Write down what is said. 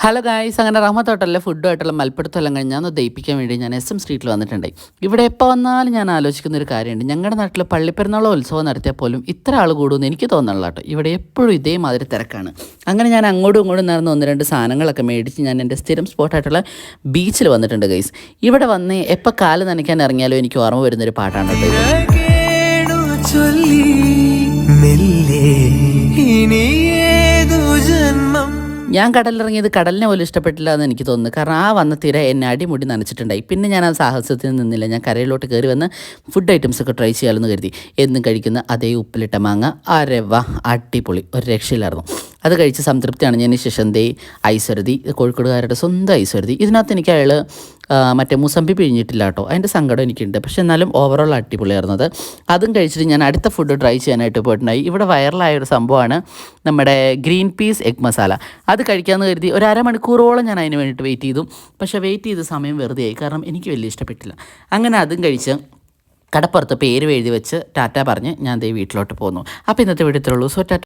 Hello guys, അങ്ങനെ റഹ്മത്ത് ഹോട്ടലിലെ ഫുഡുമായിട്ടുള്ള മൽപ്പിടുത്തമെല്ലാം കഴിഞ്ഞ് ഞാൻ ഒന്ന് ദയിപ്പിക്കാൻ വേണ്ടി ഞാൻ SM സ്ട്രീറ്റിൽ വന്നിട്ടുണ്ടായി. ഇവിടെ എപ്പോൾ വന്നാലും ഞാൻ ആലോചിക്കുന്ന ഒരു കാര്യമുണ്ട്. ഞങ്ങളുടെ നാട്ടിൽ പള്ളിപ്പെരുന്നാളോ ഉത്സവം നടത്തിയാൽ പോലും ഇത്ര ആൾ കൂടുമെന്ന് എനിക്ക് തോന്നുന്നില്ല കേട്ടോ. ഇവിടെ എപ്പോഴും ഇതേമാതിരി തിരക്കാണ്. അങ്ങനെ ഞാൻ അങ്ങോട്ടും ഇങ്ങോട്ടും നടന്ന് ഒന്ന് രണ്ട് സാധനങ്ങളൊക്കെ മേടിച്ച് ഞാൻ എൻ്റെ സ്ഥിരം സ്പോട്ടായിട്ടുള്ള ബീച്ചിൽ വന്നിട്ടുണ്ട് ഗൈസ്. ഇവിടെ വന്ന് എപ്പോൾ കാല് നനയ്ക്കാൻ ഇറങ്ങിയാലും എനിക്ക് ഓർമ്മ വരുന്നൊരു പാട്ടാണ് കേട്ടോ ഇത്. ഞാൻ കടലിറങ്ങിയത് കടലിനെ പോലും ഇഷ്ടപ്പെട്ടില്ല എന്ന് എനിക്ക് തോന്നുന്നു. കാരണം ആ വന്ന തിര എന്നെ അടിമുടി നനച്ചിട്ടുണ്ടായി. പിന്നെ ഞാൻ ആ സാഹസത്തിൽ നിന്നില്ല. ഞാൻ കരയിലോട്ട് കയറി വന്ന് ഫുഡ് ഐറ്റംസൊക്കെ ട്രൈ ചെയ്യാമെന്ന് കരുതി. എന്നും കഴിക്കുന്ന അതേ ഉപ്പിലിട്ട മാങ്ങ, അരവ, അടിപൊളി, ഒരു രക്ഷയിലായിരുന്നു. അത് കഴിച്ച് സംതൃപ്തിയാണ്. ഞാൻ ശേഷം ഐശ്വരതി, കോഴിക്കോടുകാരുടെ സ്വന്തം ഐശ്വരതി. ഇതിനകത്ത് എനിക്ക് അയാൾ മറ്റേ മുസമ്പി പിഴിഞ്ഞിട്ടില്ല കേട്ടോ. അതിൻ്റെ സങ്കടം എനിക്കുണ്ട്. പക്ഷെ എന്നാലും ഓവറോൾ അടിപൊളിയായിരുന്നത്. അതും കഴിച്ചിട്ട് ഞാൻ അടുത്ത ഫുഡ് ട്രൈ ചെയ്യാനായിട്ട് പോയിട്ടുണ്ടായി. ഇവിടെ വൈറലായൊരു സംഭവമാണ് നമ്മുടെ ഗ്രീൻ പീസ് എഗ് മസാല. അത് കഴിക്കാമെന്ന് കരുതി ഒരു അരമണിക്കൂറോളം ഞാൻ അതിന് വേണ്ടിയിട്ട് വെയിറ്റ് ചെയ്തു. പക്ഷേ വെയിറ്റ് ചെയ്ത സമയം വെറുതെ ആയി. കാരണം എനിക്ക് വലിയ ഇഷ്ടപ്പെട്ടില്ല. അങ്ങനെ അതും കഴിച്ച് കടപ്പുറത്ത് പേര് എഴുതി വെച്ച് ടാറ്റ പറഞ്ഞ് ഞാൻ വീട്ടിലോട്ട് പോന്നു. അപ്പോൾ ഇന്നത്തെ വീഡിയോ ഇത്രയുള്ളൂ. സോ ടാറ്റ.